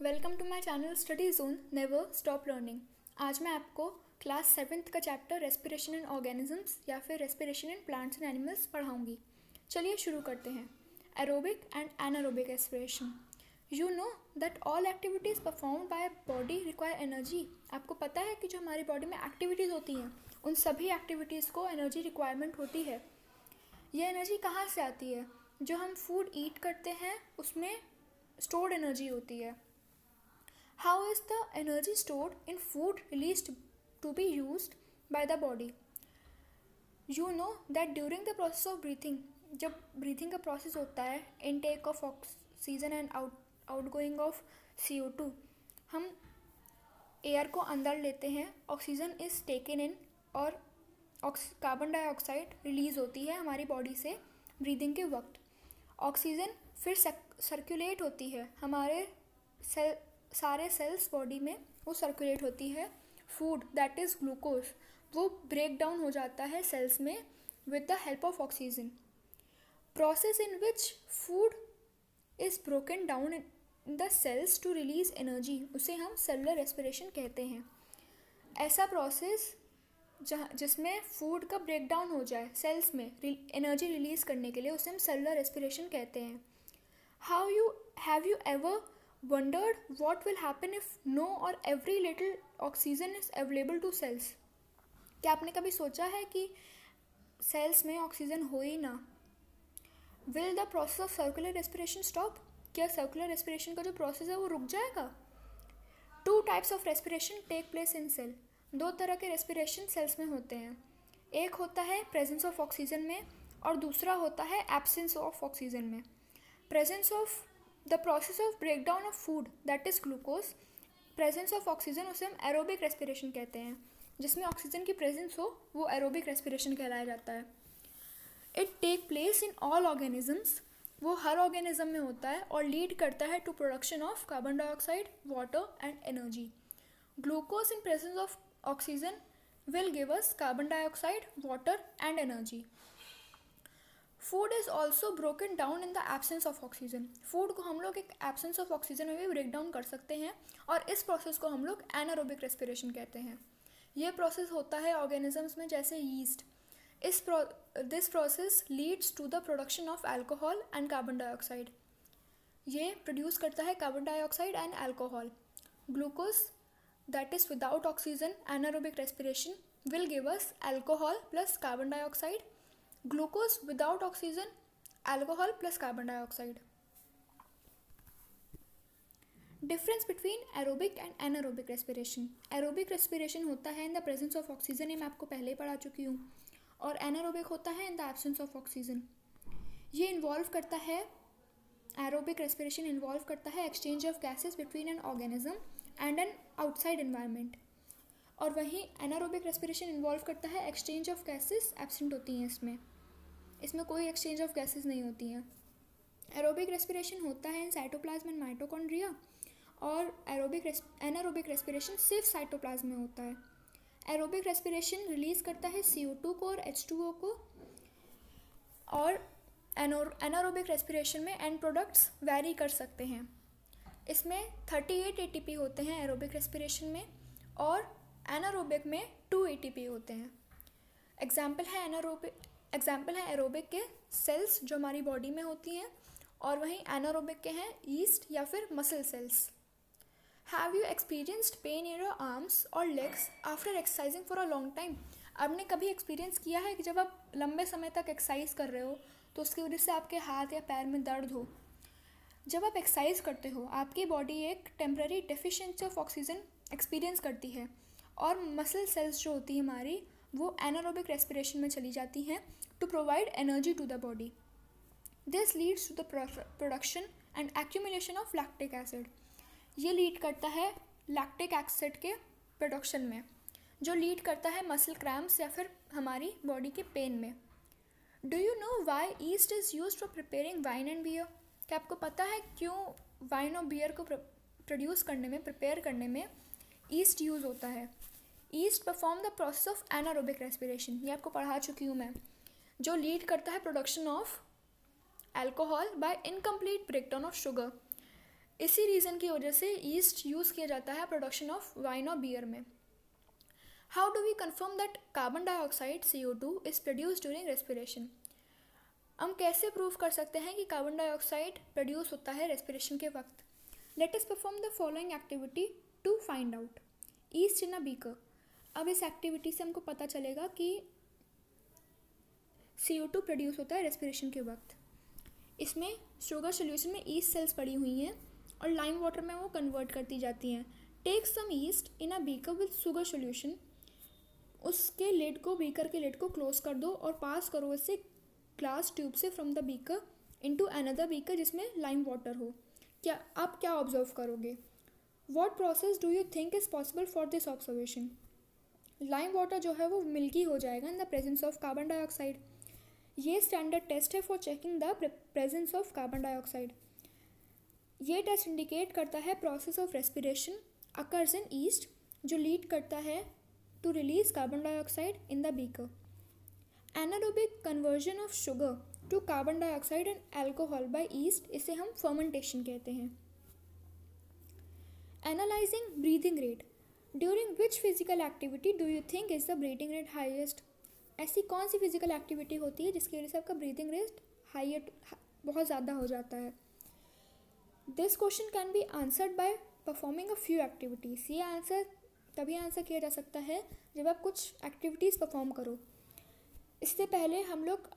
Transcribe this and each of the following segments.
Welcome to my channel study zone never stop learning. आज मैं आपको क्लास 7th का चैप्टर रेस्पिरेशन इन ऑर्गेनिजम्स या फिर respiration in plants and animals पढ़ाऊंगी। चलिए शुरू करते हैं। Aerobic and anaerobic respiration. You know that all activities perform by body require energy. आपको पता है कि जो हमारी बॉडी में एक्टिविटीज़ होती हैं उन सभी एक्टिविटीज़ को एनर्जी रिक्वायरमेंट होती है। ये एनर्जी कहाँ से आती है? जो हम फूड ईट करते हैं उसमें स्टोर्ड एनर्जी होती है। How is the energy stored in food released to be used by the body? You know that during the process of breathing, जब breathing का process होता है, intake of oxygen and outgoing of CO2, हम air को अंदर लेते हैं, oxygen is taken in और कार्बन डाइऑक्साइड रिलीज होती है हमारी बॉडी से ब्रीदिंग के वक्त। ऑक्सीजन फिर सर्कुलेट होती है हमारे सारे सेल्स बॉडी में, वो सर्कुलेट होती है। फूड दैट इज़ ग्लूकोज वो ब्रेक डाउन हो जाता है सेल्स में with the help of oxygen. Process in which food is broken down in the cells to release energy, उसे हम सेलुलर रेस्पिरेशन कहते हैं। ऐसा प्रोसेस जिसमें फूड का ब्रेक डाउन हो जाए सेल्स में एनर्जी रिलीज करने के लिए, उसे हम सेलुलर रेस्पिरेशन कहते हैं। Have you ever wondered what will happen if no or every little oxygen is available to cells? क्या आपने कभी सोचा है कि सेल्स में ऑक्सीजन हो ही ना? Will the process of circular respiration stop? क्या सर्कुलर रेस्पिरेशन का जो प्रोसेस है वो रुक जाएगा? Two types of respiration take place in cell. दो तरह के रेस्पिरेशन सेल्स में होते हैं। एक होता है प्रेजेंस ऑफ ऑक्सीजन में और दूसरा होता है एब्सेंस ऑफ ऑक्सीजन में। Presence of the process of break down of food that is glucose, presence of oxygen उसे हम एरोबिक रेस्पिरेशन कहते हैं। जिसमें ऑक्सीजन की प्रेजेंस हो वो एरोबिक रेस्पिरेशन कहलाया जाता है। It take place in all organisms, वो हर ऑर्गेनिज्म में होता है और लीड करता है to production of carbon dioxide, water and energy. Glucose in presence of oxygen will give us carbon dioxide, water and energy. Food is also broken down in the absence of oxygen. Food को हम लोग एक absence of oxygen में भी break down कर सकते हैं और इस प्रोसेस को हम लोग एनारोबिक रेस्पिरेशन कहते हैं। ये प्रोसेस होता है ऑर्गेनिजम्स में जैसे yeast. This process leads to the production of alcohol and carbon dioxide. ये प्रोड्यूस करता है carbon dioxide and alcohol. Glucose that is without oxygen anaerobic respiration will give us alcohol plus carbon dioxide. Glucose without oxygen, alcohol plus carbon dioxide. Difference between aerobic and anaerobic respiration. Aerobic respiration होता है in the presence of oxygen, ये मैं आपको पहले ही पढ़ा चुकी हूँ, और anaerobic होता है in the absence of oxygen। ये इन्वॉल्व करता है, aerobic respiration इन्वॉल्व करता है exchange of gases between an organism and an outside environment, और वहीं anaerobic respiration इन्वॉल्व करता है exchange of gases absent होती हैं इसमें कोई एक्सचेंज ऑफ गैसेस नहीं होती हैं। एरोबिक रेस्पिरेशन होता है इन साइटोप्लाज्म एंड माइटोकॉन्ड्रिया और एनारोबिक रेस्पिरेशन सिर्फ साइटोप्लाज्म में होता है। एरोबिक रेस्पिरेशन रिलीज करता है CO2 को और H2O को, और एनारोबिक रेस्पिरेशन में एंड प्रोडक्ट्स वैरी कर सकते हैं। इसमें 38 ATP होते हैं एरोबिक रेस्पिरेशन में और एनारोबिक में 2 ATP होते हैं। एग्जाम्पल है एरोबिक के सेल्स जो हमारी बॉडी में होती हैं, और वहीं एनारोबिक के हैं ईस्ट या फिर muscle cells. Have you experienced pain in your arms और legs after exercising for a long time? आपने कभी एक्सपीरियंस किया है कि जब आप लंबे समय तक एक्सरसाइज कर रहे हो तो उसकी वजह से आपके हाथ या पैर में दर्द हो? जब आप एक्सरसाइज करते हो आपकी बॉडी एक temporary deficiency of oxygen experience करती है और मसल सेल्स जो होती है हमारी वो एनारोबिक रेस्पिरेशन में चली जाती हैं to provide energy to the body. This leads to the production and accumulation of lactic acid. ये लीड करता है लैक्टिक एसिड के प्रोडक्शन में, जो लीड करता है मसल क्रैम्प्स या फिर हमारी बॉडी के पेन में। Do you know why yeast is used for preparing wine and beer? क्या आपको पता है क्यों वाइन और बियर को प्रोड्यूस करने में, प्रिपेयर करने में ईस्ट यूज़ होता है? East perform the process of anaerobic respiration, ये आपको पढ़ा चुकी हूँ मैं, जो लीड करता है production of alcohol by incomplete breakdown of sugar. इसी रीज़न की वजह से ईस्ट यूज़ किया जाता है प्रोडक्शन ऑफ वाइन और बियर में। How do we confirm that carbon dioxide CO2 is produce during respiration? हम कैसे प्रूव कर सकते हैं कि कार्बन डाइऑक्साइड प्रोड्यूस होता है रेस्पिरेशन के वक्त? Let us perform the following activity to find out. Yeast in a beaker. अब इस एक्टिविटी से हमको पता चलेगा कि CO2 प्रोड्यूस होता है रेस्पिरेशन के वक्त। इसमें शुगर सोल्यूशन में ईस्ट सेल्स पड़ी हुई हैं और लाइम वाटर में वो कन्वर्ट करती जाती हैं। Take some yeast in a beaker with sugar solution. उसके लिड को, बीकर के लिड को क्लोज कर दो और पास करो इसे ग्लास ट्यूब से from the beaker into another beaker जिसमें लाइम वाटर हो। क्या आप क्या ऑब्जर्व करोगे? What process do you think is possible for this observation? Lime water जो है वो मिल्की हो जाएगा in the presence of carbon dioxide. ये स्टैंडर्ड टेस्ट है for checking the presence of carbon dioxide. ये टेस्ट इंडिकेट करता है process of respiration occurs in yeast जो लीड करता है to release carbon dioxide in the beaker. Anaerobic conversion of sugar to carbon dioxide and alcohol by yeast, इसे हम fermentation कहते हैं। Analysing breathing rate. During which physical activity do you think is the breathing rate highest? ऐसी कौन सी physical activity होती है जिसकी वजह से आपका ब्रीदिंग रेट बहुत ज़्यादा हो जाता है? This question can be answered by performing a few activities. ये आंसर तभी आंसर किया जा सकता है जब आप कुछ एक्टिविटीज़ परफॉर्म करो। इससे पहले हम लोग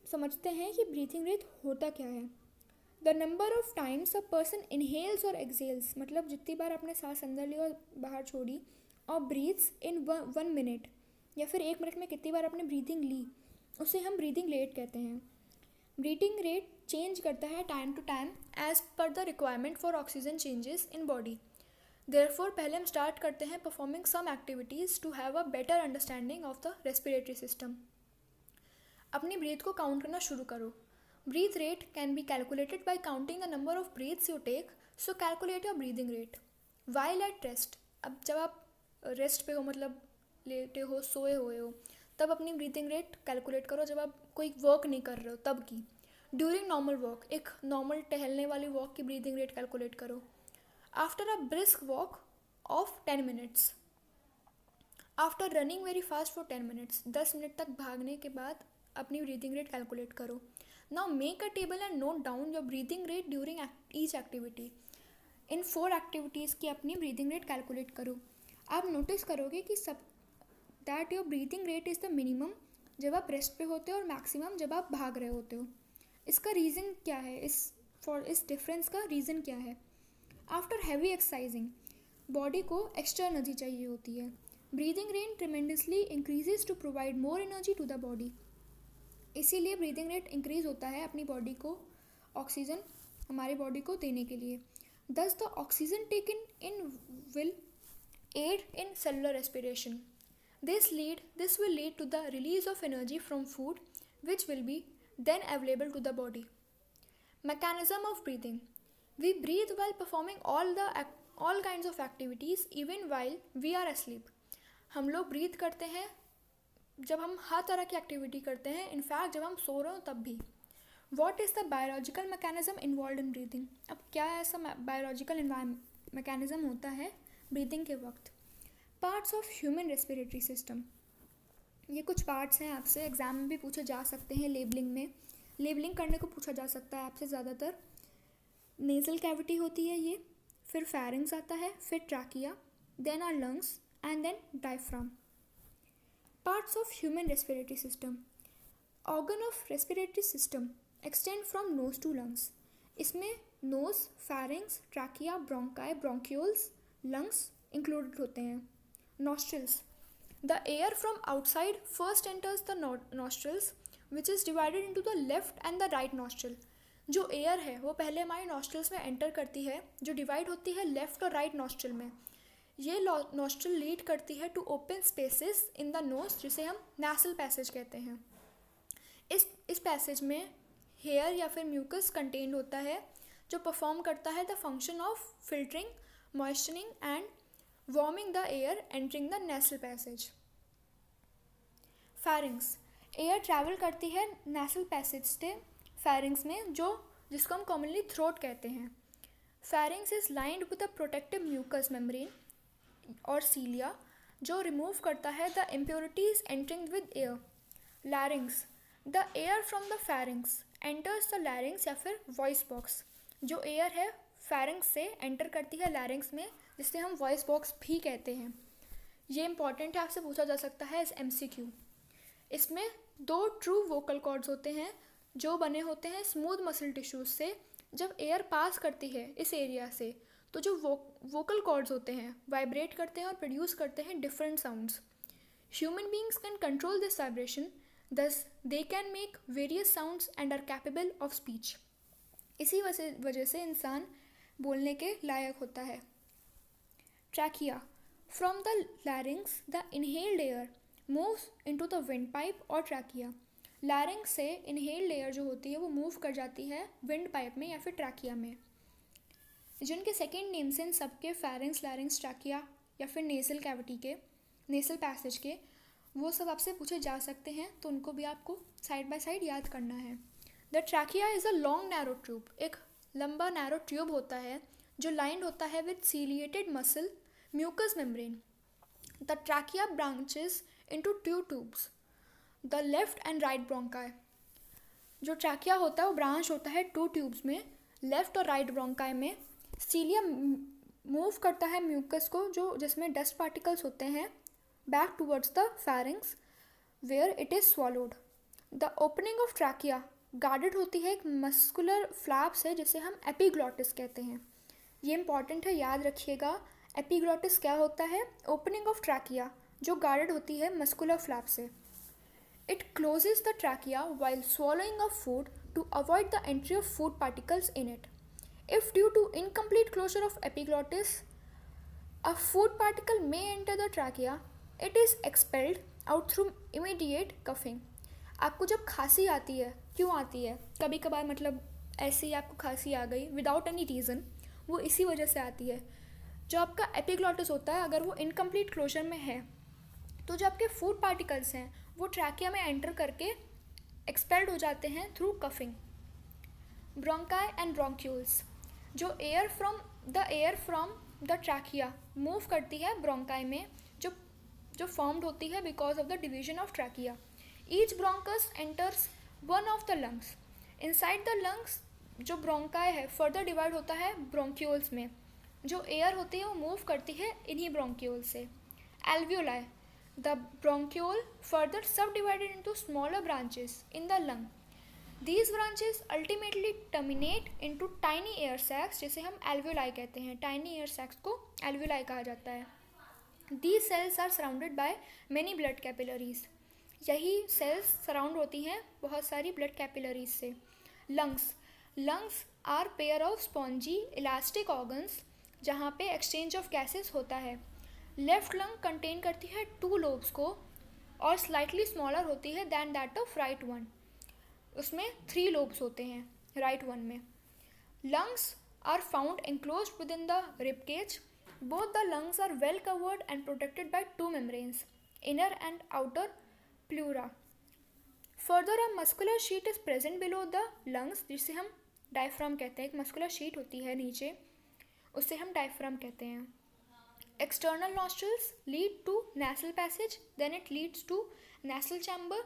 समझते हैं कि ब्रीथिंग रेट होता क्या है। The number of times a person inhales और एक्सहेल्स, मतलब जितनी बार आपने सांस अंदर ली और बाहर छोड़ी, और ब्रीथ्स इन 1 मिनट, या फिर 1 मिनट में कितनी बार आपने ब्रीथिंग ली, उसे हम ब्रीथिंग रेट कहते हैं। ब्रीथिंग रेट चेंज करता है टाइम टू टाइम एज पर the requirement for oxygen changes in body. Therefore पहले हम स्टार्ट करते हैं performing some activities to have a better understanding of the respiratory system. अपनी ब्रीथ को काउंट करना शुरू करो। Breath rate can be calculated by counting the number of breaths you take, so calculate your breathing rate. While at rest, अब जब आप rest पे हो, मतलब लेटे हो, सोए हुए हो, तब अपनी ब्रीथिंग रेट कैलकुलेट करो। जब आप कोई वर्क नहीं कर रहे हो तब की। ड्यूरिंग नॉर्मल वॉक, एक नॉर्मल टहलने वाली वॉक की ब्रीदिंग रेट कैलकुलेट करो। After a brisk walk of 10 minutes. After running very fast for 10 minutes, 10 minute तक भागने के बाद अपनी ब्रीदिंग रेट कैलकुलेट करो। Now make a table and note down your breathing rate during each activity. In 4 activities की अपनी breathing rate calculate करो। आप नोटिस करोगे कि सब that your breathing rate is the minimum जब आप रेस्ट पे होते हो और मैक्सिमम जब आप भाग रहे होते हो। इसका रीज़न क्या है? इस डिफरेंस का रीज़न क्या है? आफ्टर हैवी एक्सरसाइजिंग बॉडी को एक्स्ट्रा एनर्जी चाहिए होती है। Breathing rate tremendously increases to provide more energy to the body. इसीलिए ब्रीदिंग रेट इंक्रीज होता है अपनी बॉडी को ऑक्सीजन हमारी बॉडी को देने के लिए। Thus the oxygen taken in will aid in cellular respiration. This will lead to the release of energy from food which will be then available to the body. Mechanism of breathing. We breathe while performing all kinds of activities even while we are asleep. हम लोग breathe करते हैं जब हम हर तरह की activity करते हैं, इनफैक्ट जब हम सो रहे हो तब भी। What is the biological mechanism involved in breathing? अब क्या ऐसा बायोलॉजिकल मैकेनिज्म होता है ब्रीदिंग के वक्त? Parts of human respiratory system. ये कुछ पार्ट्स हैं, आपसे एग्जाम में भी पूछे जा सकते हैं। लेबलिंग करने को पूछा जा सकता है आपसे ज़्यादातर। नेज़ल कैविटी होती है ये, फिर फेरिंग्स आता है, फिर trachea, then are lungs and then diaphragm. Parts of human respiratory system. Organ of respiratory system extend from nose to lungs. इसमें nose, pharynx, trachea, bronchi, bronchioles, lungs included होते हैं। Nostrils. The air from outside first enters the nostrils, which is divided into the left and the right nostril. जो air है वो पहले हमारे nostrils में enter करती है, जो डिवाइड होती है लेफ्ट और राइट नॉस्ट्रल में। ये नॉस्ट्रल लीड करती है to open spaces in the nose, जिसे हम नेसल पैसेज कहते हैं। इस पैसेज में हेयर या फिर म्यूकस कंटेन्ड होता है, जो परफॉर्म करता है the function of filtering, moisturising and warming the air entering the nasal passage. Pharynx. Air travel करती है nasal passage से pharynx में, जिसको हम कॉमनली थ्रोट कहते हैं। Pharynx is lined with a protective mucus membrane और सीलिया जो रिमूव करता है the impurities entering with air. Larynx, the air from the pharynx enters the larynx या फिर वॉइस बॉक्स। जो एयर है फेरिंग्स से एंटर करती है लैरिंग्स में, जिसे हम वॉइस बॉक्स भी कहते हैं। ये इंपॉर्टेंट है, आपसे पूछा जा सकता है एज MCQ। इसमें 2 ट्रू वोकल कॉर्ड्स होते हैं जो बने होते हैं स्मूथ मसल टिश्यूज से। जब एयर पास करती है इस एरिया से तो जो वोकल कॉर्ड्स होते हैं वाइब्रेट करते हैं और प्रोड्यूस करते हैं different sounds. Human beings can control this vibration, thus they can make various sounds and are capable of speech. इसी वजह से इंसान बोलने के लायक होता है। Trachea, from the larynx the inhaled air moves into the windpipe और ट्रैकिया। लैरिंग्स से इनहेल्ड एयर जो होती है वो मूव कर जाती है विंड पाइप में या फिर ट्रैकिया में। जिनके सेकेंड नेम्स इन सबके फेरिंग्स, लैरिंग्स, ट्रैकिया या फिर नेसल कैविटी के, नेसल पैसेज के, वो सब आपसे पूछे जा सकते हैं, तो उनको भी आपको साइड बाय साइड याद करना है। The trachea is a long narrow tube, एक लंबा नैरो ट्यूब होता है जो लाइंड होता है with ciliated muscle mucus membrane. The trachea branches into 2 tubes, the left and right bronchi. जो ट्रैकिया होता है वो ब्रांच होता है 2 ट्यूब्स में, लेफ्ट और राइट ब्रोंकाई में। सीलिया मूव करता है म्यूकस को जो जिसमें डस्ट पार्टिकल्स होते हैं back towards the pharynx where it is swallowed. The opening of trachea guarded होती है एक मस्कुलर फ्लैप से जिसे हम एपिग्लॉटिस कहते हैं। ये इंपॉर्टेंट है, याद रखिएगा। एपिग्लॉटिस क्या होता है? ओपनिंग ऑफ ट्रैकिया जो गार्डेड होती है मस्कुलर फ्लैप से। It closes the trachea while swallowing of food to avoid the entry of food particles in it. If due to incomplete closure of epiglottis, a food particle may enter the trachea, it is expelled out through immediate coughing. आपको जब खांसी आती है, क्यों आती है? कभी कभार मतलब ऐसे ही आपको खांसी आ गई विदाउट एनी रीज़न, वो इसी वजह से आती है। जो आपका एपिग्लॉटिस होता है अगर वो इनकम्प्लीट क्लोजर में है तो जो आपके फूड पार्टिकल्स हैं वो ट्रैकिया में एंटर करके एक्सपेल्ड हो जाते हैं through coughing. Bronchi and bronchioles, जो air from the trachea move करती है ब्रोंकाई में जो फॉर्म्ड होती है because of the division of trachea. Each bronchus enters one of the lungs. Inside the lungs जो ब्रोंकाई है फर्दर डिवाइड होता है ब्रोंक्यूल्स में। जो एयर होती है वो मूव करती है इन्हीं ब्रोंक्यूल से। Alveoli, the bronchiole further subdivided into smaller branches in the lung. These branches ultimately terminate into tiny air sacs जिसे हम alveoli कहते हैं। tiny air sacs को alveoli कहा जाता है। These cells are surrounded by many blood capillaries. यही cells surround होती हैं बहुत सारी blood capillaries से। Lungs are pair of spongy elastic organs जहाँ पे exchange of gases होता है। लेफ्ट लंग कंटेन करती है 2 लोब्स को और स्लाइटली स्मॉलर होती है than that of right one. उसमें 3 लोब्स होते हैं राइट वन में। Lungs are found enclosed within the rib cage. Both the lungs are well covered and protected by 2 membranes, inner and outer pleura. Further a muscular sheet is present below the lungs जिसे हम diaphragm कहते हैं। एक muscular sheet होती है नीचे, उससे हम डायफ्राम कहते हैं। External nostrils lead to nasal passage, then it leads to nasal chamber,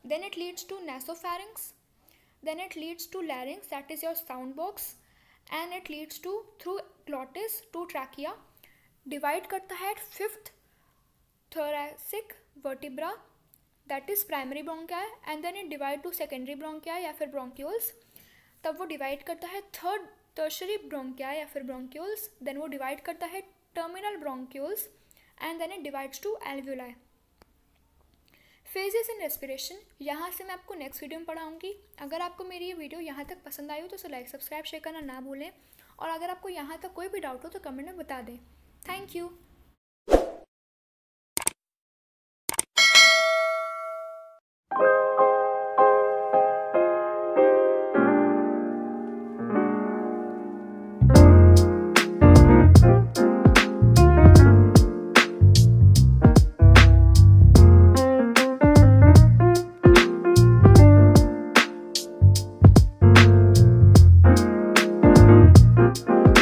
then it leads to nasopharynx, then it leads to larynx, that is your sound box, and it leads to through glottis to trachea. Divide करता है 5th thoracic vertebra, that is primary bronchi, and then it divide to secondary bronchi या फिर bronchioles. तब वो divide करता है 3rd tertiary bronchi या फिर bronchioles, then वो divide करता है terminal bronchioles and then it divides to alveoli. Phases in respiration, यहाँ से मैं आपको नेक्स्ट वीडियो में पढ़ाऊँगी। अगर आपको मेरी ये वीडियो यहाँ तक पसंद आई हो तो लाइक सब्सक्राइब शेयर करना ना भूलें, और अगर आपको यहाँ तक कोई भी डाउट हो तो कमेंट में बता दें। Thank you.